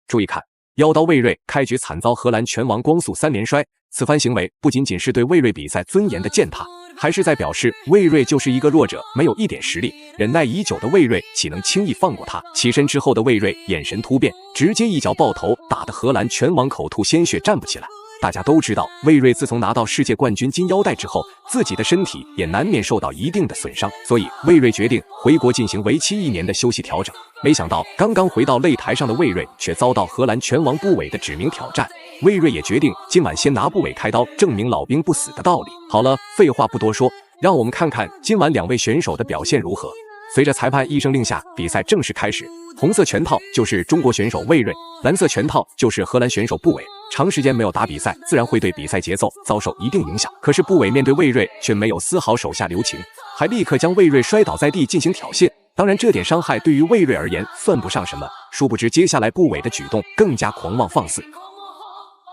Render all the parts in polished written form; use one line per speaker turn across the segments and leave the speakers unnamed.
注意看，妖刀魏睿开局惨遭荷兰拳王光速3连摔，此番行为不仅仅是对魏睿比赛尊严的践踏，还是在表示魏睿就是一个弱者，没有一点实力。忍耐已久的魏睿岂能轻易放过他？起身之后的魏睿眼神突变，直接一脚爆头，打得荷兰拳王口吐鲜血，站不起来。大家都知道，魏睿自从拿到世界冠军金腰带之后，自己的身体也难免受到一定的损伤，所以魏睿决定回国进行为期1年的休息调整。没想到刚刚回到擂台上的魏睿却遭到荷兰拳王布韦的指名挑战，魏睿也决定今晚先拿布韦开刀，证明老兵不死的道理。好了，废话不多说，让我们看看今晚2位选手的表现如何。随着裁判一声令下，比赛正式开始。红色拳套就是中国选手魏睿，蓝色拳套就是荷兰选手布韦。长时间没有打比赛，自然会对比赛节奏遭受一定影响。可是布韦面对魏睿却没有丝毫手下留情，还立刻将魏睿摔倒在地进行挑衅。当然，这点伤害对于魏睿而言算不上什么。殊不知，接下来布韦的举动更加狂妄放肆。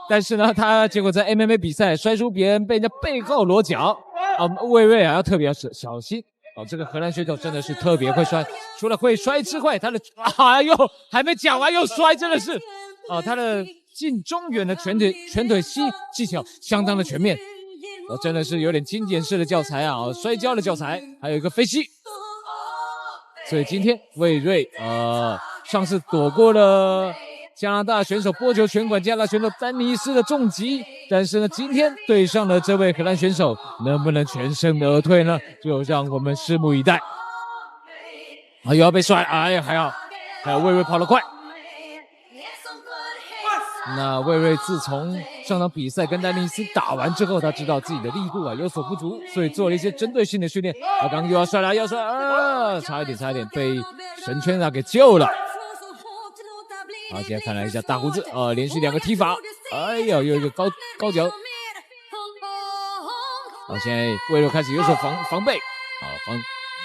但是呢，他结果在 MMA 比赛摔出别人，被人家背后裸脚。魏睿要特别小心。这个荷兰选手真的是特别会摔，除了会摔之外，他的还没讲完又摔，真的是他的近中远的拳腿膝技巧相当的全面，真的是有点经典式的教材啊，摔跤的教材，还有一个飞膝。所以今天魏睿上次躲过了加拿大选手波球拳馆加拿大选手丹尼斯的重击，但是呢，今天对上了这位荷兰选手，能不能全身而退呢？就让我们拭目以待。又要被摔，哎呀，还有魏睿跑得快。那魏睿自从上场比赛跟丹尼斯打完之后，他知道自己的力度有所不足，所以做了一些针对性的训练。刚刚又要摔了，差一点被神圈给救了。好，现在看了一下大胡子连续2个踢法，哎呀，又一个高脚。好，现在魏睿开始有所防备，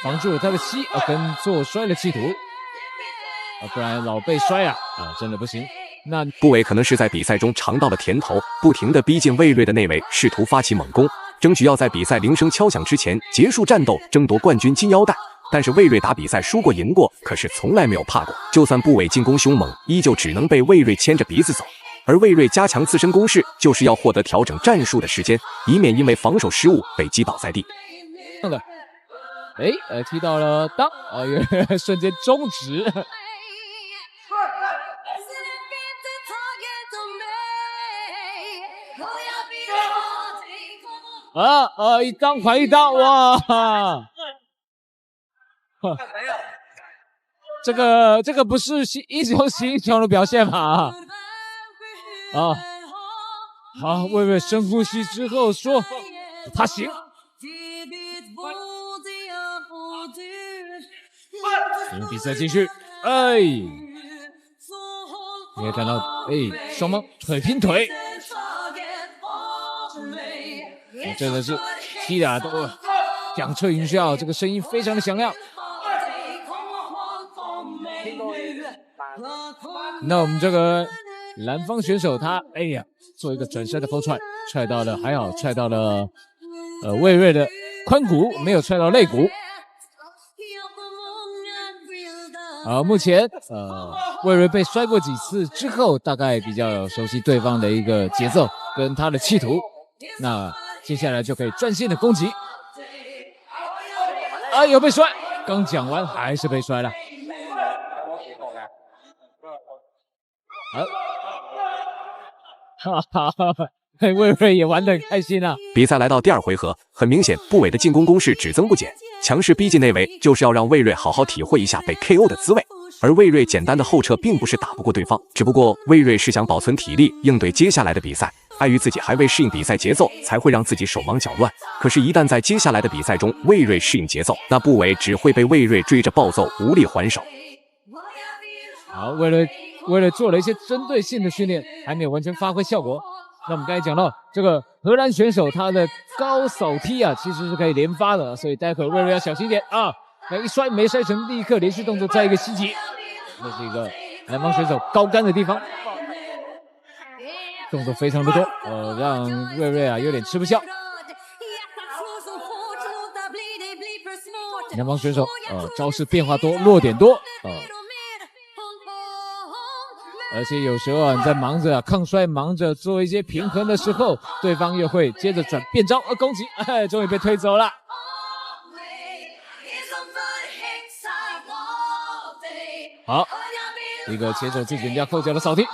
防住了他的膝，跟做摔了企图，不然老被摔真的不行。那
布韦可能是在比赛中尝到了甜头，不停地逼近魏睿的内围，试图发起猛攻，争取要在比赛铃声敲响之前结束战斗，争夺冠军金腰带。但是魏睿打比赛输过赢过，可是从来没有怕过。就算布韦进攻凶猛，依旧只能被魏睿牵着鼻子走。而魏睿加强自身攻势，就是要获得调整战术的时间，以免因为防守失误被击倒在地。
踢到了裆，瞬间终止。一裆还一裆，哇！这个不是英雄惜英雄的表现吧？好，魏睿深呼吸之后说：“他行。”比赛继续，你可以看到，双方腿拼腿，真的是踢的都响彻云霄，这个声音非常的响亮。那我们这个蓝方选手他做一个转身的后踹，踹到了，还好踹到了魏睿的髋骨，没有踹到肋骨。目前魏睿被摔过几次之后，大概比较熟悉对方的一个节奏跟他的企图，那接下来就可以专心的攻击。有被摔，刚讲完还是被摔了。魏睿也玩得很开心啊。
比赛来到第2回合，很明显布韦的进攻攻势只增不减，强势逼近内围，就是要让魏睿好好体会一下被 KO 的滋味。而魏睿简单的后撤并不是打不过对方，只不过魏睿是想保存体力应对接下来的比赛，碍于自己还未适应比赛节奏，才会让自己手忙脚乱。可是，一旦在接下来的比赛中魏睿适应节奏，那布韦只会被魏睿追着暴揍，无力还手。
好，魏睿做了一些针对性的训练，还没有完全发挥效果。那我们刚才讲到这个荷兰选手他的高扫踢其实是可以连发的，所以待会魏睿要小心一点一摔没摔成，立刻连续动作再一个袭击，那是一个南方选手高杆的地方，动作非常的多，让魏睿有点吃不消。南方选手招式变化多，落点多而且有时候啊，你在忙着抗摔、忙着做一些平衡的时候，对方又会接着转变招，攻击，哎，终于被推走了。好，一个前手自己人家后脚的扫踢。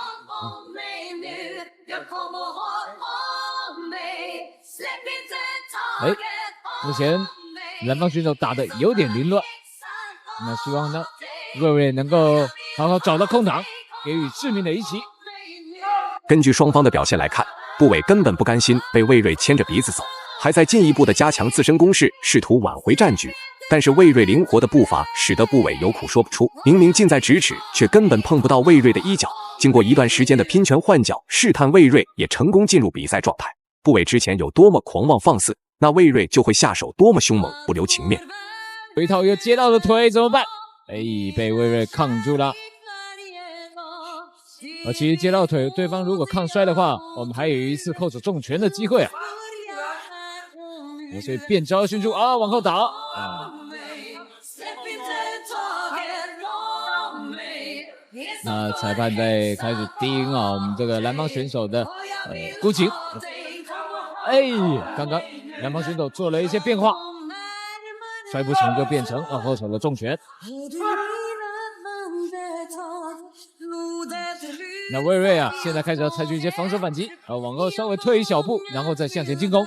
哎，目前蓝方选手打得有点凌乱，那希望呢，魏睿能够好好找到空档，给予致命的一击。
根据双方的表现来看，部伟根本不甘心被魏睿牵着鼻子走，还在进一步的加强自身攻势，试图挽回战局。但是魏睿灵活的步伐使得部伟有苦说不出，明明近在咫尺，却根本碰不到魏睿的衣角。经过一段时间的拼拳换脚试探，魏睿也成功进入比赛状态。部伟之前有多么狂妄放肆，那魏睿就会下手多么凶猛，不留情面。
有一套又接到的腿怎么办？哎，被魏睿抗住了。其实接到腿，对方如果抗摔的话，我们还有一次扣手重拳的机会啊。所以变招迅速啊，往后倒啊。那裁判在开始盯啊，我们这个蓝方选手的估计。哎，刚刚蓝方选手做了一些变化，摔不成就变成后手的重拳。那魏睿啊，现在开始要采取一些防守反击，往后稍微退一小步，然后再向前进攻。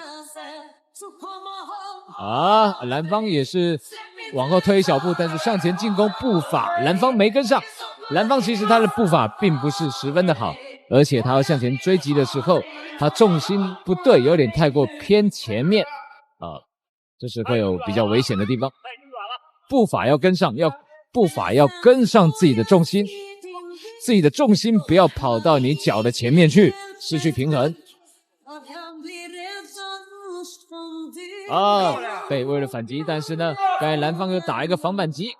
蓝方也是往后退一小步，但是向前进攻步伐蓝方没跟上。蓝方其实他的步伐并不是十分的好，而且他要向前追击的时候，他重心不对，有点太过偏前面这是会有比较危险的地方。步伐要跟上，步伐要跟上自己的重心，自己的重心不要跑到你脚的前面去，失去平衡。被魏睿反击，但是呢，刚才蓝方又打一个防反击。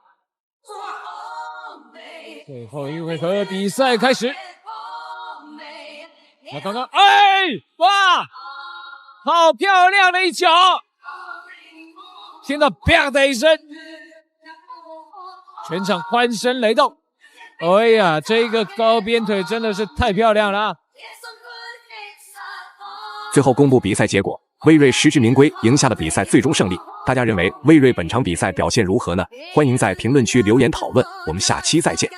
最后一回合比赛开始。那刚刚，哇，好漂亮的一脚！听到“啪”的一声，全场欢声雷动。哎呀，这个高边腿真的是太漂亮了。
最后公布比赛结果，魏睿实至名归，赢下了比赛最终胜利。大家认为魏睿本场比赛表现如何呢？欢迎在评论区留言讨论，我们下期再见。